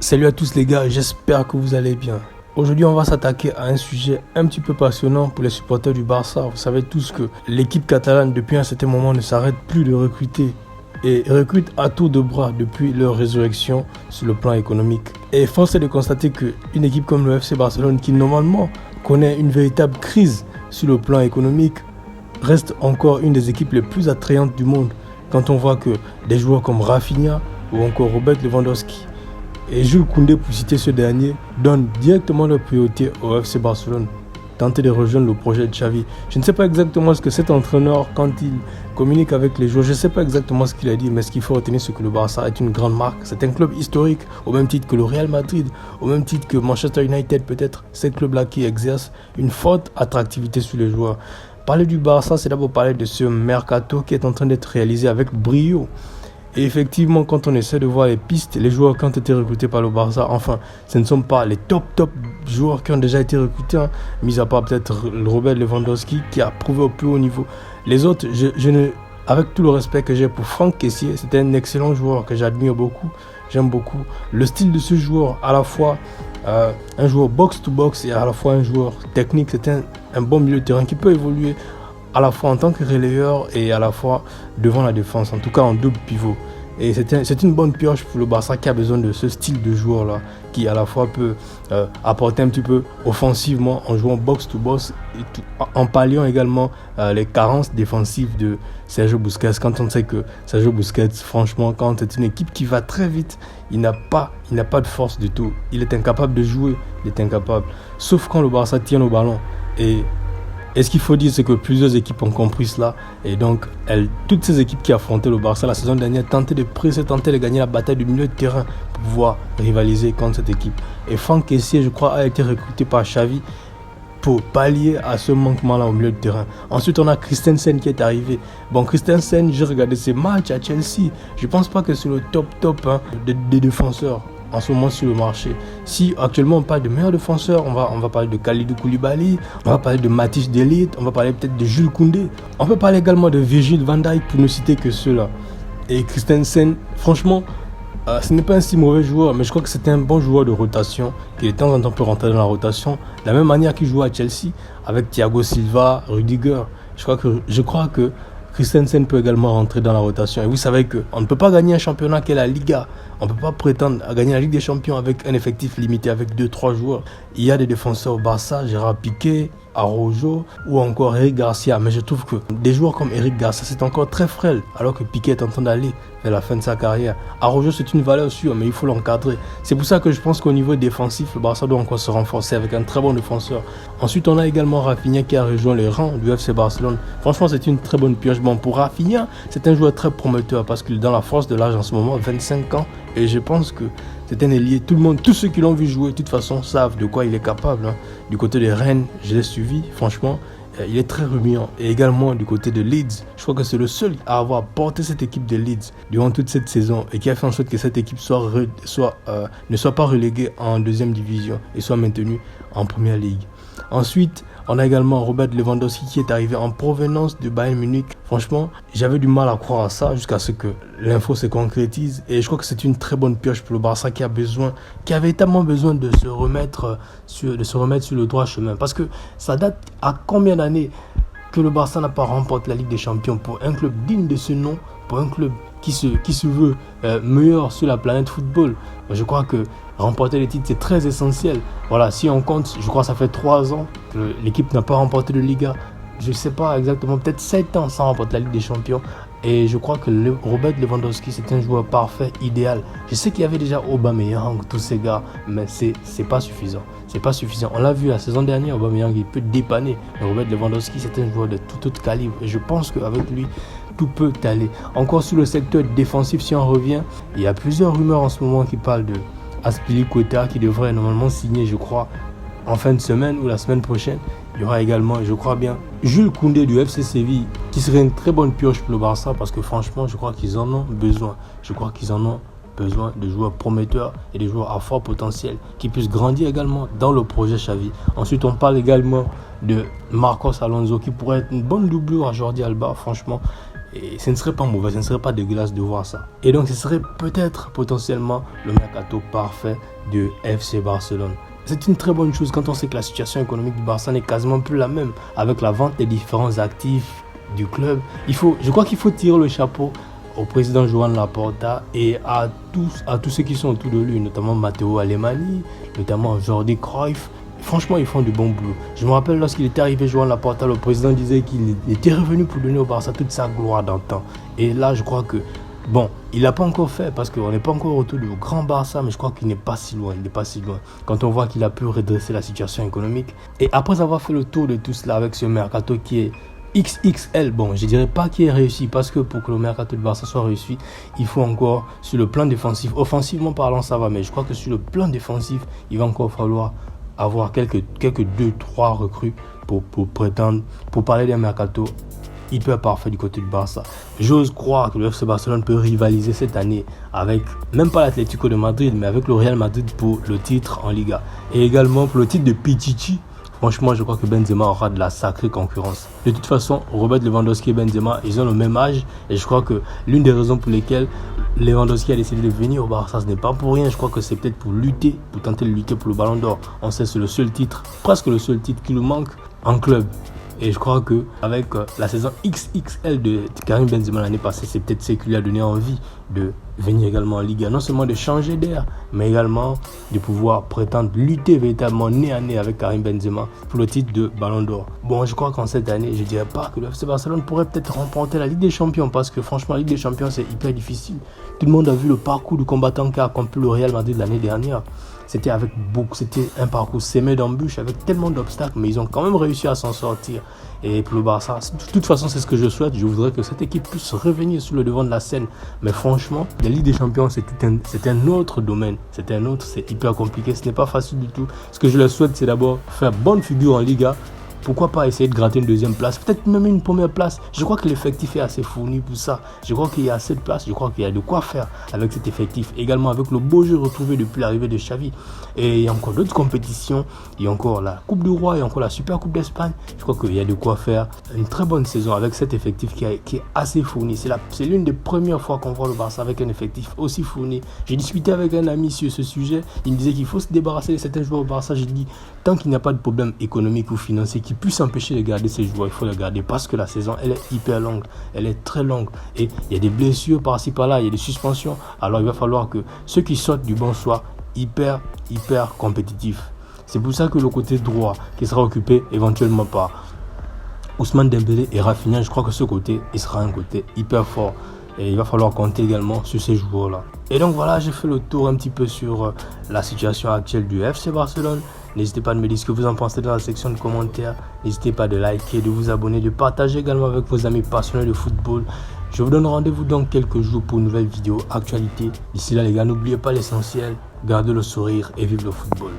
Salut à tous les gars, j'espère que vous allez bien. Aujourd'hui, on va s'attaquer à un sujet un petit peu passionnant pour les supporters du Barça. Vous savez tous que l'équipe catalane, depuis un certain moment, ne s'arrête plus de recruter et recrute à tour de bras depuis leur résurrection sur le plan économique. Et force est de constater qu'une équipe comme le FC Barcelone, qui normalement connaît une véritable crise sur le plan économique, reste encore une des équipes les plus attrayantes du monde. Quand on voit que des joueurs comme Rafinha ou encore Robert Lewandowski et Jules Koundé, pour citer ce dernier, donnent directement leur priorité au FC Barcelone, tenter de rejoindre le projet de Xavi. Je ne sais pas exactement ce que cet entraîneur, quand il communique avec les joueurs, je ne sais pas exactement ce qu'il a dit, mais ce qu'il faut retenir, c'est que le Barça est une grande marque. C'est un club historique, au même titre que le Real Madrid, au même titre que Manchester United peut-être. Ces clubs-là qui exercent une forte attractivité sur les joueurs. Parler du Barça, c'est d'abord parler de ce mercato qui est en train d'être réalisé avec brio. Et effectivement, quand on essaie de voir les pistes, les joueurs qui ont été recrutés par le Barça, enfin, ce ne sont pas les top joueurs qui ont déjà été recrutés, hein, mis à part peut-être Robert Lewandowski qui a prouvé au plus haut niveau. Les autres, avec tout le respect que j'ai pour Franck Kessié, c'est un excellent joueur que j'admire beaucoup. J'aime beaucoup le style de ce joueur, à la fois un joueur box-to-box et à la fois un joueur technique. C'est un bon milieu de terrain qui peut évoluer à la fois en tant que relayeur et à la fois devant la défense, en tout cas en double pivot. Et c'est une bonne pioche pour le Barça qui a besoin de ce style de joueur-là, qui à la fois peut apporter un petit peu offensivement en jouant box-to-box, et en palliant également les carences défensives de Sergio Busquets. Quand on sait que Sergio Busquets, franchement, quand c'est une équipe qui va très vite, il n'a pas de force du tout. Il est incapable de jouer, il est incapable. Sauf quand le Barça tient au ballon. Et ce qu'il faut dire, c'est que plusieurs équipes ont compris cela. Et donc, toutes ces équipes qui affrontaient le Barça la saison dernière tentaient de presser, tentaient de gagner la bataille du milieu de terrain pour pouvoir rivaliser contre cette équipe. Et Franck Kessié, je crois, a été recruté par Xavi pour pallier à ce manquement-là au milieu de terrain. Ensuite, on a Christensen qui est arrivé. Bon, Christensen, j'ai regardé ses matchs à Chelsea. Je ne pense pas que c'est le top des défenseurs en ce moment sur le marché. Si actuellement on parle de meilleurs défenseurs, on va parler de Kalidou Koulibaly, on va parler de Matthijs de Ligt, on va parler peut-être de Jules Koundé, on peut parler également de Virgil van Dijk pour ne citer que ceux-là. Et Christensen, franchement, ce n'est pas un si mauvais joueur, mais je crois que c'est un bon joueur de rotation qui de temps en temps peut rentrer dans la rotation, de la même manière qu'il joue à Chelsea avec Thiago Silva, Rudiger. Je crois que Christensen peut également rentrer dans la rotation. Et vous savez qu'on ne peut pas gagner un championnat qu'est la Liga. On ne peut pas prétendre à gagner la Ligue des Champions avec un effectif limité, avec 2-3 joueurs. Il y a des défenseurs au Barça, Gérard Piqué, Araujo ou encore Eric Garcia. Mais je trouve que des joueurs comme Eric Garcia, c'est encore très frêle, alors que Piqué est en train d'aller vers la fin de sa carrière. Araujo, c'est une valeur sûre, mais il faut l'encadrer. C'est pour ça que je pense qu'au niveau défensif, le Barça doit encore se renforcer avec un très bon défenseur. Ensuite, on a également Rafinha qui a rejoint les rangs du FC Barcelone. Franchement, c'est une très bonne pioche. Bon, pour Rafinha, c'est un joueur très prometteur parce qu'il est dans la force de l'âge en ce moment, 25 ans. Et je pense que c'est un ailier. Tous ceux qui l'ont vu jouer, de toute façon, savent de quoi il est capable. Du côté de Rennes, je l'ai suivi, franchement, il est très remuant. Et également du côté de Leeds, je crois que c'est le seul à avoir porté cette équipe de Leeds durant toute cette saison et qui a fait en sorte que cette équipe ne soit pas reléguée en deuxième division et soit maintenue en première ligue. Ensuite, on a également Robert Lewandowski qui est arrivé en provenance de Bayern Munich. Franchement, j'avais du mal à croire à ça jusqu'à ce que l'info se concrétise. Et je crois que c'est une très bonne pioche pour le Barça qui a véritablement besoin de se remettre sur le droit chemin. Parce que ça date à combien d'années que le Barça n'a pas remporté la Ligue des Champions pour un club digne de ce nom, pour un club qui se veut meilleur sur la planète football. Je crois que remporter les titres, c'est très essentiel. Voilà, si on compte, je crois que ça fait 3 ans que l'équipe n'a pas remporté de Liga. Je ne sais pas exactement, peut-être 7 ans sans remporter la Ligue des Champions. Et je crois que Robert Lewandowski, c'est un joueur parfait, idéal. Je sais qu'il y avait déjà Aubameyang, tous ces gars, mais c'est pas suffisant. C'est pas suffisant. On l'a vu la saison dernière, Aubameyang, il peut dépanner. Mais Robert Lewandowski, c'est un joueur de tout autre calibre. Et je pense qu'avec lui, tout peut aller. Encore sur le secteur défensif, si on revient, il y a plusieurs rumeurs en ce moment qui parlent de Azpilicueta qui devrait normalement signer, je crois, en fin de semaine ou la semaine prochaine. Il y aura également, je crois bien, Jules Koundé du FC Séville qui serait une très bonne pioche pour le Barça parce que franchement, je crois qu'ils en ont besoin. Je crois qu'ils en ont besoin de joueurs prometteurs et de joueurs à fort potentiel qui puissent grandir également dans le projet Xavi. Ensuite, on parle également de Marcos Alonso qui pourrait être une bonne doublure à Jordi Alba, franchement. Et ce ne serait pas mauvais, ce ne serait pas dégueulasse de voir ça. Et donc ce serait peut-être potentiellement le mercato parfait de FC Barcelone. C'est une très bonne chose quand on sait que la situation économique du Barça n'est quasiment plus la même avec la vente des différents actifs du club. Je crois qu'il faut tirer le chapeau au président Joan Laporta et à tous ceux qui sont autour de lui, notamment Matteo Alemany, notamment Jordi Cruyff. Franchement, ils font du bon boulot. Je me rappelle lorsqu'il était arrivé, Joan Laporta, le président disait qu'il était revenu pour donner au Barça toute sa gloire d'antan. Et là, je crois que, bon, il n'a pas encore fait parce qu'on n'est pas encore autour du grand Barça, mais je crois qu'il n'est pas si loin. Il n'est pas si loin. Quand on voit qu'il a pu redresser la situation économique. Et après avoir fait le tour de tout cela avec ce mercato qui est XXL, bon, je dirais pas qu'il est réussi parce que pour que le mercato de Barça soit réussi, il faut encore, sur le plan défensif, offensivement parlant, ça va, mais je crois que sur le plan défensif, il va encore falloir avoir quelques 2-3 recrues pour prétendre, pour parler d'un mercato hyper parfait du côté du Barça. J'ose croire que le FC Barcelone peut rivaliser cette année avec, même pas l'Atlético de Madrid, mais avec le Real Madrid pour le titre en Liga. Et également pour le titre de Pichichi. Franchement, je crois que Benzema aura de la sacrée concurrence. De toute façon, Robert Lewandowski et Benzema, ils ont le même âge. Et je crois que l'une des raisons pour lesquelles Lewandowski a décidé de venir au Barça, ce n'est pas pour rien. Je crois que c'est peut-être pour tenter de lutter pour le Ballon d'Or. On sait que c'est le seul titre, presque le seul titre qui nous manque en club. Et je crois qu'avec la saison XXL de Karim Benzema l'année passée, c'est peut-être ce qui lui a donné envie de venir également en Ligue 1. Non seulement de changer d'air, mais également de pouvoir prétendre lutter véritablement nez à nez avec Karim Benzema pour le titre de Ballon d'Or. Bon, je crois qu'en cette année, je ne dirais pas que le FC Barcelone pourrait peut-être remporter la Ligue des Champions parce que franchement, la Ligue des Champions, c'est hyper difficile. Tout le monde a vu le parcours du combattant qu'a accompli le Real Madrid l'année dernière. C'était un parcours semé d'embûches avec tellement d'obstacles, mais ils ont quand même réussi à s'en sortir. Et pour le Barça, de toute façon, c'est ce que je souhaite. Je voudrais que cette équipe puisse revenir sur le devant de la scène. Mais franchement, la Ligue des Champions, c'est un autre domaine. C'est hyper compliqué. Ce n'est pas facile du tout. Ce que je leur souhaite, c'est d'abord faire bonne figure en Liga. Pourquoi pas essayer de gratter une deuxième place, peut-être même une première place. Je crois que l'effectif est assez fourni pour ça. Je crois qu'il y a assez de place. Je crois qu'il y a de quoi faire avec cet effectif. Également avec le beau jeu retrouvé depuis l'arrivée de Xavi. Et il y a encore d'autres compétitions. Il y a encore la Coupe du Roi, il y a encore la Super Coupe d'Espagne. Je crois qu'il y a de quoi faire une très bonne saison avec cet effectif qui est assez fourni. C'est l'une des premières fois qu'on voit le Barça avec un effectif aussi fourni. J'ai discuté avec un ami sur ce sujet. Il me disait qu'il faut se débarrasser de certains joueurs au Barça. J'ai dit, tant qu'il n'y a pas de problème économique ou financier qui puisse empêcher de garder ces joueurs, il faut les garder parce que la saison, elle est hyper longue, elle est très longue et il y a des blessures par-ci par-là, il y a des suspensions. Alors il va falloir que ceux qui sortent du banc soient hyper compétitifs. C'est pour ça que le côté droit qui sera occupé éventuellement par Ousmane Dembélé et Rafinha, je crois que ce côté, il sera un côté hyper fort. Et il va falloir compter également sur ces joueurs-là. Et donc voilà, j'ai fait le tour un petit peu sur la situation actuelle du FC Barcelone. N'hésitez pas à me dire ce que vous en pensez dans la section de commentaires. N'hésitez pas de liker, de vous abonner, de partager également avec vos amis passionnés de football. Je vous donne rendez-vous dans quelques jours pour une nouvelle vidéo actualité. D'ici là les gars, n'oubliez pas l'essentiel, gardez le sourire et vive le football.